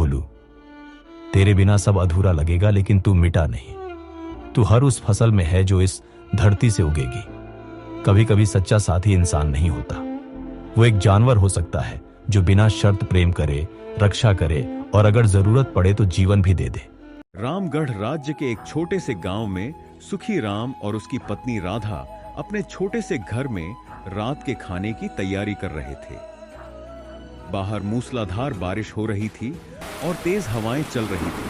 भोलू, तेरे बिना सब अधूरा लगेगा, लेकिन तू मिटा नहीं। तू हर उस फसल में है जो इस धरती से उगेगी। कभी कभी सच्चा साथी इंसान नहीं होता, वो एक जानवर हो सकता है जो बिना शर्त प्रेम करे, रक्षा करे और अगर जरूरत पड़े तो जीवन भी दे दे। रामगढ़ राज्य के एक छोटे से गांव में सुखी राम और उसकी पत्नी राधा अपने छोटे से घर में रात के खाने की तैयारी कर रहे थे। बाहर मूसलाधार बारिश हो रही थी और तेज हवाएं चल रही थी।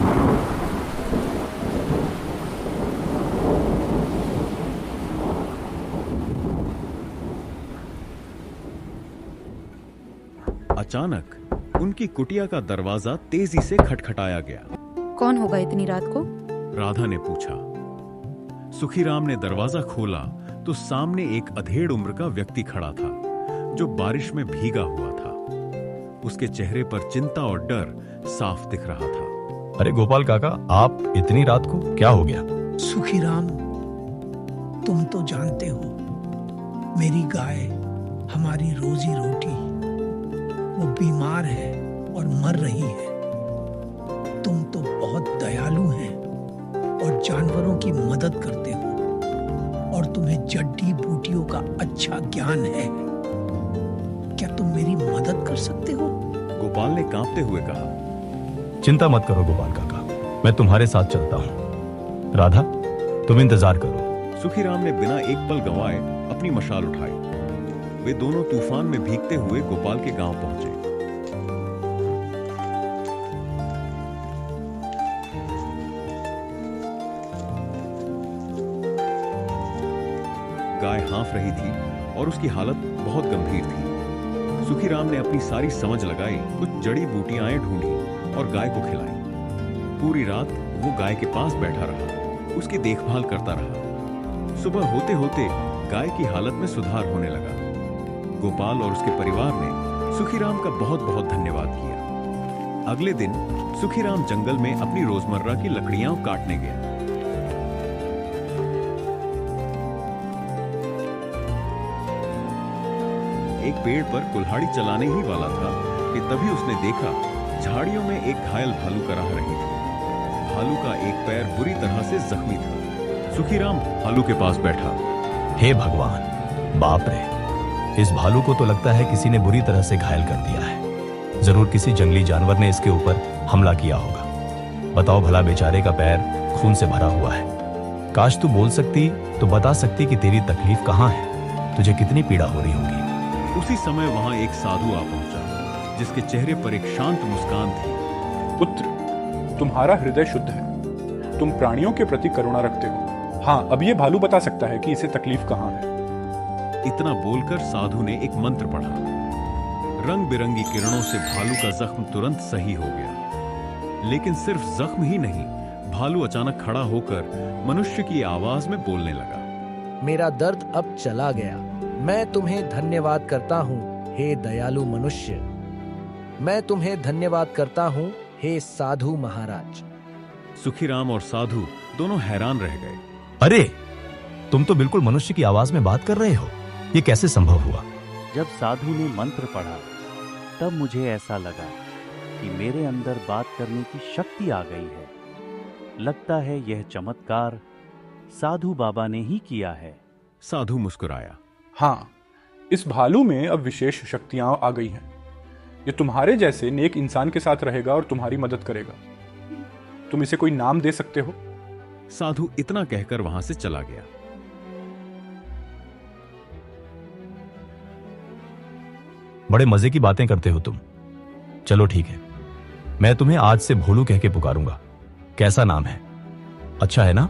अचानक उनकी कुटिया का दरवाजा तेजी से खटखटाया गया। कौन होगा इतनी रात को? राधा ने पूछा। सुखीराम ने दरवाजा खोला तो सामने एक अधेड़ उम्र का व्यक्ति खड़ा था जो बारिश में भीगा हुआ था। उसके चेहरे पर चिंता और डर साफ दिख रहा था। अरे गोपाल काका, आप इतनी रात को, क्या हो गया? सुखीराम, तुम तो जानते हो मेरी गाय हमारी रोजी रोटी, वो बीमार है और मर रही है। तुम तो बहुत दयालु हैं और जानवरों की मदद करते हो और तुम्हें जड़ी बूटियों का अच्छा ज्ञान है। क्या तुम मेरी मदद कर सकते हो? गोपाल ने कांपते हुए कहा। चिंता मत करो गोपाल काका, मैं तुम्हारे साथ चलता हूँ। राधा, तुम इंतजार करो। सुखीराम ने बिना एक पल गंवाए अपनी मशाल उठाई। वे दोनों तूफान में भीगते हुए गोपाल के गांव पहुंचे। गाय हाँफ रही थी और उसकी हालत बहुत गंभीर थी। सुखीराम ने अपनी सारी समझ लगाई, कुछ जड़ी बूटियां ढूंढी और गाय को खिलाई। पूरी रात वो गाय के पास बैठा रहा, उसकी देखभाल करता रहा। सुबह होते होते गाय की हालत में सुधार होने लगा। गोपाल और उसके परिवार ने सुखीराम का बहुत बहुत धन्यवाद किया। अगले दिन सुखीराम जंगल में अपनी रोजमर्रा की लकड़ियां काटने गया। एक पेड़ पर कुल्हाड़ी चलाने ही वाला था कि तभी उसने देखा झाड़ियों में एक घायल भालू कराह रही थी। भालू का एक पैर बुरी तरह से जख्मी था। सुखीराम भालू के पास बैठा। हे भगवान, बाप रे, इस भालू को तो लगता है किसी ने बुरी तरह से घायल कर दिया है। जरूर किसी जंगली जानवर ने इसके ऊपर हमला किया होगा। बताओ भला, बेचारे का पैर खून से भरा हुआ है। काश तू बोल सकती तो बता सकती कि तेरी तकलीफ कहाँ है, तुझे कितनी पीड़ा हो रही होगी। उसी समय वहां एक साधु आ पहुंचा जिसके चेहरे पर एक शांत मुस्कान थी। पुत्र, तुम्हारा हृदय शुद्ध है। तुम प्राणियों के प्रति करुणा रखते हो। हाँ, अब ये भालू बता सकता है कि इसे तकलीफ कहाँ है। इतना बोलकर साधु ने एक मंत्र पढ़ा। रंग बिरंगी किरणों से भालू का जख्म तुरंत सही हो गया। लेकिन सिर्फ जख्म ही नहीं, भालू अचानक खड़ा होकर मनुष्य की आवाज में बोलने लगा। मेरा दर्द अब चला गया। मैं तुम्हें धन्यवाद करता हूँ हे दयालु मनुष्य। मैं तुम्हें धन्यवाद करता हूँ हे साधु महाराज। सुखीराम और साधु दोनों हैरान रह गए। अरे, तुम तो बिल्कुल मनुष्य की आवाज में बात कर रहे हो। ये कैसे संभव हुआ? जब साधु ने मंत्र पढ़ा तब मुझे ऐसा लगा कि मेरे अंदर बात करने की शक्ति आ गई है। लगता है यह चमत्कार साधु बाबा ने ही किया है। साधु मुस्कुराया। हाँ, इस भालू में अब विशेष शक्तियां आ गई हैं। ये तुम्हारे जैसे नेक इंसान के साथ रहेगा और तुम्हारी मदद करेगा। तुम इसे कोई नाम दे सकते हो? साधु इतना कहकर वहां से चला गया। बड़े मजे की बातें करते हो तुम। चलो ठीक है, मैं तुम्हें आज से भोलू कह के पुकारूंगा। कैसा नाम है? अच्छा है ना?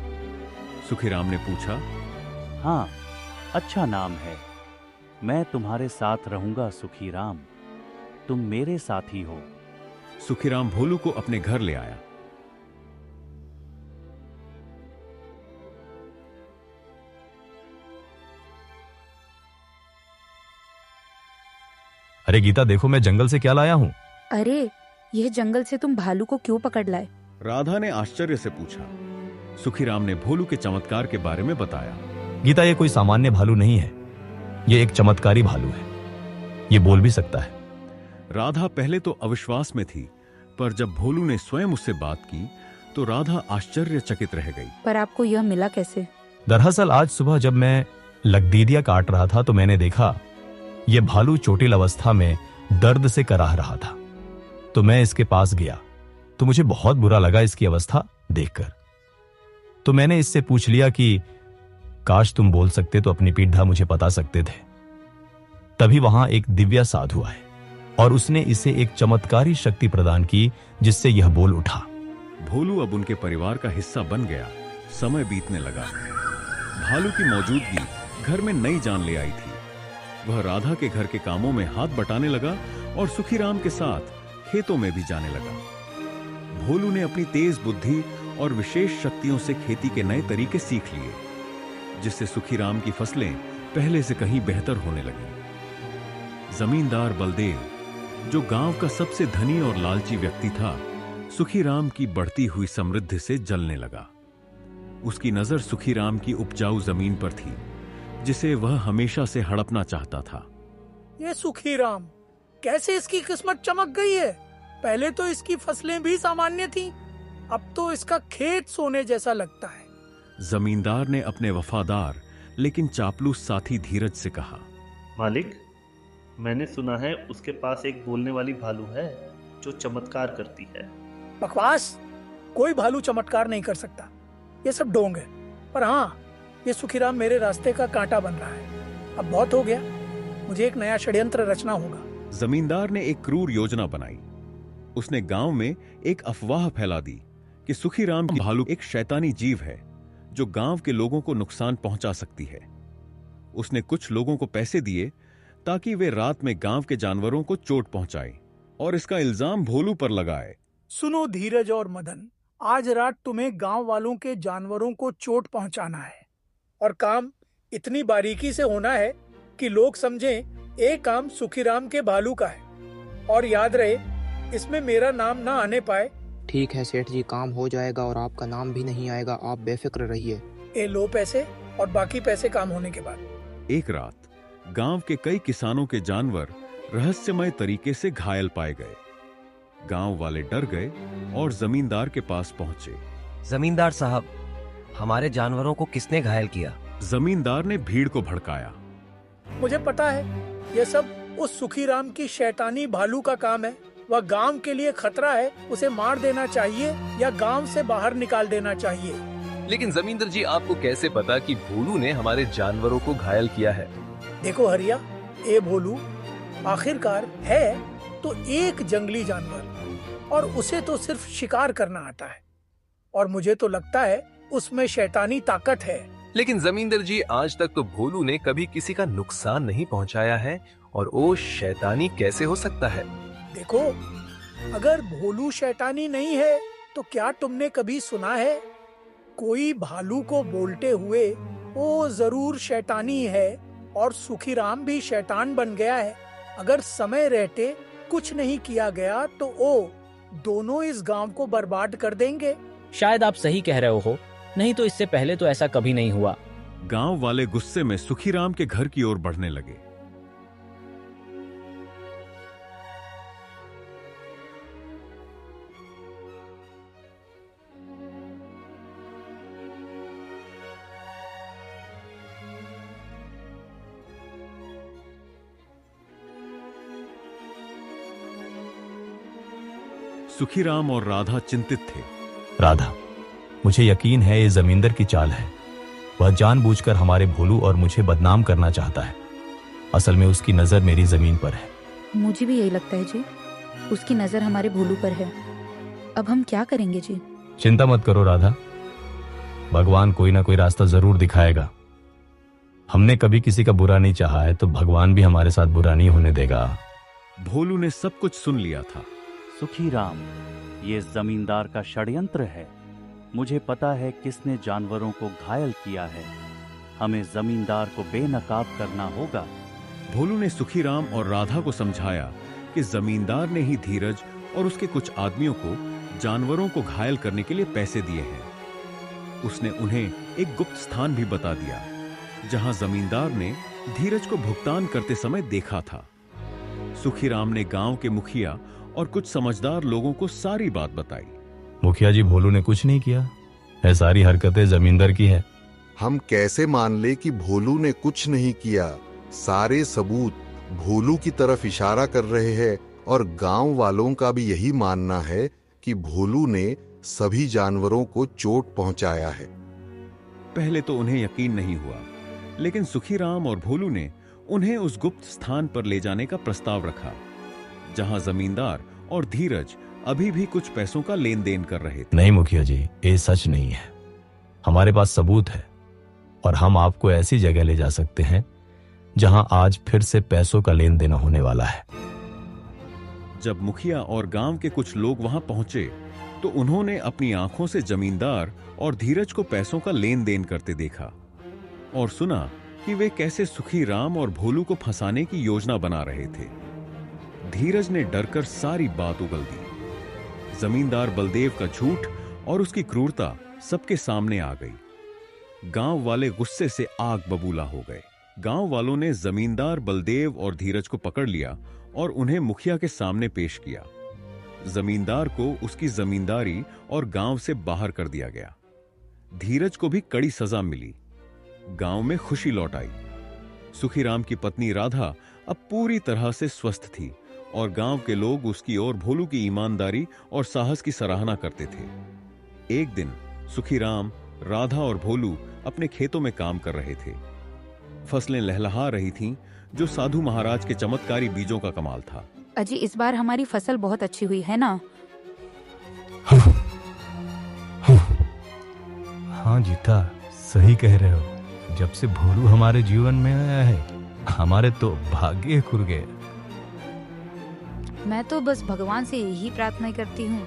सुखीराम ने पूछा। हाँ, अच्छा नाम है। मैं तुम्हारे साथ रहूंगा सुखीराम। तुम मेरे साथी हो। सुखीराम भोलू को अपने घर ले आया। अरे गीता, देखो मैं जंगल से क्या लाया हूँ। अरे, यह जंगल से तुम भालू को क्यों पकड़ लाए? राधा ने आश्चर्य से पूछा। सुखीराम ने भोलू के चमत्कार के बारे में बताया। गीता, ये कोई सामान्य भालू नहीं है, ये एक चमत्कारी भालू है। ये बोल भी सकता है। राधा पहले तो अविश्वास में थी, पर जब भोलू ने स्वयं उससे बात की तो राधा आश्चर्यचकित रह गई। पर आपको यह मिला कैसे? दरअसल आज सुबह जब मैं लकदीदिया काट रहा था तो मैंने देखा यह भालू चोटिल अवस्था में दर्द से कराह रहा था। तो मैं इसके पास गया तो मुझे बहुत बुरा लगा इसकी अवस्था देखकर। तो मैंने इससे पूछ लिया कि काश तुम बोल सकते तो अपनी पीड़ा मुझे बता सकते थे। तभी वहां एक दिव्या साधु आए और उसने इसे एक चमत्कारी शक्ति प्रदान की जिससे यह बोल उठा। भोलू अब उनके परिवार का हिस्सा बन गया। समय बीतने लगा। भालू की मौजूदगी घर में नई जान ले आई थी। वह राधा के घर के कामों में हाथ बटाने लगा और सुखीराम के साथ खेतों में भी जाने लगा। भोलू ने अपनी तेज बुद्धि और विशेष शक्तियों से खेती के नए तरीके सीख लिए, जिससे सुखीराम की फसलें पहले से कहीं बेहतर होने लगी। जमींदार बलदेव, जो गांव का सबसे धनी और लालची व्यक्ति था, सुखीराम की बढ़ती हुई समृद्धि से जलने लगा। उसकी नजर सुखीराम की उपजाऊ जमीन पर थी, जिसे वह हमेशा से हड़पना चाहता था। ये सुखीराम, कैसे इसकी किस्मत चमक गई है। पहले तो इसकी फसलें भी सामान्य थीं, अब तो इसका खेत सोने जैसा लगता है। जमींदार ने अपने वफादार लेकिन चापलूस साथी धीरज से कहा, मालिक, मैंने सुना है उसके पास एक बोलने वाली भालू है जो चमत्कार करती है। बकवास, कोई भालू चमत्कार नहीं कर सकता, ये सब ढोंग है। पर हाँ, ये सुखीराम मेरे रास्ते का कांटा बन रहा है। अब बहुत हो गया, मुझे एक नया षड्यंत्र रचना होगा। जमींदार ने एक क्रूर योजना बनाई। उसने गांव में एक अफवाह फैला दी कि सुखीराम की भालू एक शैतानी जीव है जो गांव के लोगों को नुकसान पहुंचा सकती है। उसने कुछ लोगों को पैसे दिए ताकि वे रात में गांव के जानवरों को चोट पहुंचाए और इसका इल्जाम भोलू पर लगाए। सुनो धीरज और मदन, आज रात तुम्हें गांव वालों के जानवरों को चोट पहुंचाना है और काम इतनी बारीकी से होना है कि लोग समझें ये काम सुखीराम के भालू का है। और याद रहे, इसमें मेरा नाम ना आने पाए। ठीक है सेठ जी, काम हो जाएगा और आपका नाम भी नहीं आएगा, आप बेफिक्र रहिए। ये लो पैसे और बाकी पैसे काम होने के बाद। एक रात गांव के कई किसानों के जानवर रहस्यमय तरीके से घायल पाए गए। गांव वाले डर गए और जमींदार के पास पहुंचे। जमींदार साहब, हमारे जानवरों को किसने घायल किया? जमींदार ने भीड़ को भड़काया। मुझे पता है, ये सब उस सुखीराम की शैतानी भालू का काम है। वह गांव के लिए खतरा है, उसे मार देना चाहिए या गांव से बाहर निकाल देना चाहिए। लेकिन जमींदार जी, आपको कैसे पता कि भोलू ने हमारे जानवरों को घायल किया है? देखो हरिया, ये भोलू आखिरकार है तो एक जंगली जानवर और उसे तो सिर्फ शिकार करना आता है और मुझे तो लगता है उसमें शैतानी ताकत है। लेकिन जमींदार जी, आज तक तो भोलू ने कभी किसी का नुकसान नहीं पहुंचाया है और वो शैतानी कैसे हो सकता है? देखो, अगर भोलू शैतानी नहीं है तो क्या तुमने कभी सुना है कोई भालू को बोलते हुए वो जरूर शैतानी है और सुखीराम भी शैतान बन गया है? अगर समय रहते कुछ नहीं किया गया तो वो दोनों इस गांव को बर्बाद कर देंगे। शायद आप सही कह रहे हो, नहीं तो इससे पहले तो ऐसा कभी नहीं हुआ। गांव वाले गुस्से में सुखीराम के घर की ओर बढ़ने लगे। सुखीराम और राधा चिंतित थे। राधा, मुझे यकीन है ये जमींदार की चाल है। वह जानबूझकर हमारे भोलू और मुझे बदनाम करना चाहता है। असल में उसकी नजर मेरी जमीन पर है। मुझे भी यही लगता है जी, उसकी नजर हमारे भोलू पर है। अब हम क्या करेंगे जी? चिंता मत करो राधा, भगवान कोई ना कोई रास्ता जरूर दिखाएगा। हमने कभी किसी का बुरा नहीं चाहा है तो भगवान भी हमारे साथ बुरा नहीं होने देगा। भोलू ने सब कुछ सुन लिया था। सुखीराम, ये जमींदार का षड्यंत्र है। मुझे पता है किसने जानवरों को घायल किया है। हमें जमींदार को बेनकाब करना होगा। भोलू ने सुखीराम और राधा को समझाया कि जमींदार ने ही धीरज और उसके कुछ आदमियों को जानवरों को घायल करने के लिए पैसे दिए हैं। उसने उन्हें एक गुप्त स्थान भी बता दिया जहां जमींदार ने धीरज को भुगतान करते समय देखा था। सुखीराम ने गांव के मुखिया और कुछ समझदार लोगों को सारी बात बताई। मुखिया जी, भोलू ने कुछ नहीं किया है, सारी हरकतें जमींदार की है। हम कैसे मान ले कि भोलू ने कुछ नहीं किया? सारे सबूत भोलू की तरफ इशारा कर रहे हैं और गांव वालों का भी यही मानना है कि भोलू ने सभी जानवरों को चोट पहुंचाया है। पहले तो उन्हें यकीन नहीं हुआ, लेकिन सुखीराम और भोलू ने उन्हें उस गुप्त स्थान पर ले जाने का प्रस्ताव रखा, जहां जमींदार और धीरज अभी भी कुछ पैसों का लेन देन कर रहे थे। नहीं मुखिया जी, ये सच नहीं है। हमारे पास सबूत है और हम आपको ऐसी जगह ले जा सकते हैं जहां आज फिर से पैसों का लेन देन होने वाला है। जब मुखिया और गांव के कुछ लोग वहां पहुंचे तो उन्होंने अपनी आंखों से जमींदार और धीरज को पैसों का लेन देन करते देखा और सुना कि वे कैसे सुखीराम और भोलू को फंसाने की योजना बना रहे थे। धीरज ने डरकर सारी बात उगल दी। जमींदार बलदेव का झूठ और उसकी क्रूरता सबके सामने आ गई। गांव वाले गुस्से से आग बबूला हो गए। गांव वालों ने जमींदार बलदेव और धीरज को पकड़ लिया और उन्हें मुखिया के सामने पेश किया। जमींदार को उसकी जमींदारी और गांव से बाहर कर दिया गया। धीरज को भी कड़ी सजा मिली। गांव में खुशी लौट आई। सुखीराम की पत्नी राधा अब पूरी तरह से स्वस्थ थी और गांव के लोग उसकी और भोलू की ईमानदारी और साहस की सराहना करते थे। एक दिन सुखीराम, राधा और भोलू अपने खेतों में काम कर रहे थे। फसलें लहलहा रही थीं, जो साधु महाराज के चमत्कारी बीजों का कमाल था। अजी, इस बार हमारी फसल बहुत अच्छी हुई है ना? हाँ जीता, सही कह रहे हो। जब से भोलू हमारे जीवन में आया है, हमारे तो भाग्य खुल गए। मैं तो बस भगवान से यही प्रार्थना करती हूँ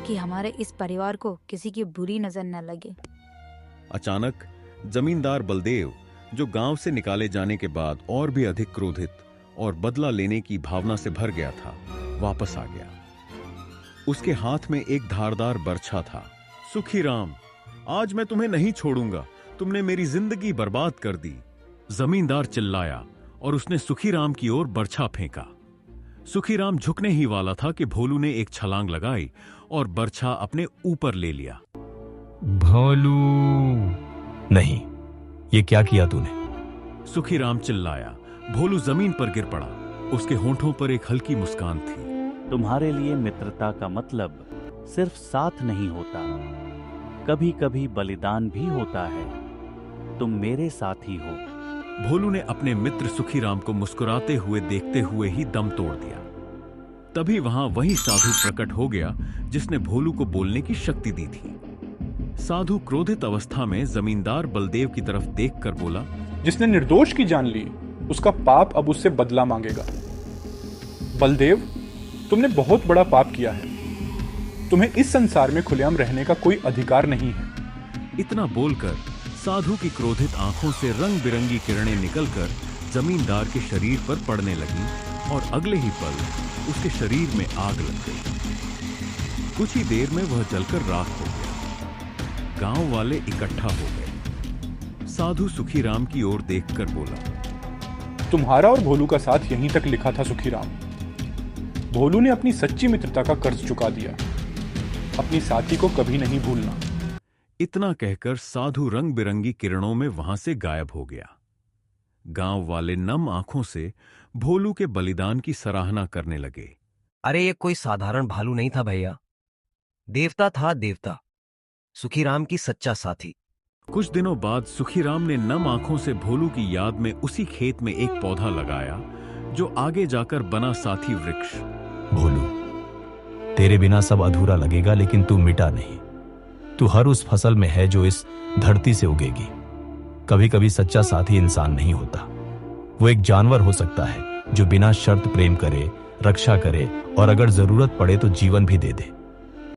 कि हमारे इस परिवार को किसी की बुरी नजर न लगे। अचानक जमींदार बलदेव, जो गांव से निकाले जाने के बाद और भी अधिक क्रोधित और बदला लेने की भावना से भर गया था, वापस आ गया। उसके हाथ में एक धारदार बर्छा था। सुखीराम, आज मैं तुम्हें नहीं छोड़ूंगा। तुमने मेरी जिंदगी बर्बाद कर दी। जमींदार चिल्लाया और उसने सुखीराम की ओर बर्छा फेंका। सुखीराम झुकने ही वाला था कि भोलू ने एक छलांग लगाई और बर्छा अपने ऊपर ले लिया। भोलू, नहीं, ये क्या किया तूने? सुखीराम चिल्लाया। भोलू जमीन पर गिर पड़ा। उसके होंठों पर एक हल्की मुस्कान थी। तुम्हारे लिए मित्रता का मतलब सिर्फ साथ नहीं होता, कभी कभी बलिदान भी होता है। तुम मेरे साथी हो। भोलू ने अपने मित्र सुखीराम को मुस्कुराते हुए देखते हुए ही दम तोड़ दिया। तभी वहां वही साधु प्रकट हो गया जिसने भोलू को बोलने की शक्ति दी थी। साधु क्रोधित अवस्था में जमींदार बलदेव की तरफ देखकर बोला, जिसने निर्दोष की जान ली, उसका पाप अब उससे बदला मांगेगा। बलदेव, तुमने बहुत बड़ा पाप किया है। तुम्हें इस संसार में खुलेआम रहने का कोई अधिकार नहीं है। इतना बोलकर साधु की क्रोधित आंखों से रंग बिरंगी किरणें निकलकर जमींदार के शरीर पर पड़ने लगी और अगले ही पल उसके शरीर में आग लग गई। कुछ ही देर में वह जलकर राख हो गया। गांव वाले इकट्ठा हो गए। साधु सुखीराम की ओर देखकर बोला, तुम्हारा और भोलू का साथ यहीं तक लिखा था सुखीराम। भोलू ने अपनी सच्ची मित्रता का कर्ज चुका दिया। अपनी साथी को कभी नहीं भूलना। इतना कहकर साधु रंग बिरंगी किरणों में वहां से गायब हो गया। गांव वाले नम आंखों से भोलू के बलिदान की सराहना करने लगे। अरे ये कोई साधारण भालू नहीं था भैया, देवता था, देवता, सुखीराम की सच्चा साथी। कुछ दिनों बाद सुखीराम ने नम आंखों से भोलू की याद में उसी खेत में एक पौधा लगाया जो आगे जाकर बना साथी वृक्ष। भोलू, तेरे बिना सब अधूरा लगेगा, लेकिन तू मिटा नहीं। तू हर उस फसल में है जो इस धरती से उगेगी। कभी कभी सच्चा साथी इंसान नहीं होता, वो एक जानवर हो सकता है जो बिना शर्त प्रेम करे, रक्षा करे और अगर जरूरत पड़े तो जीवन भी दे दे।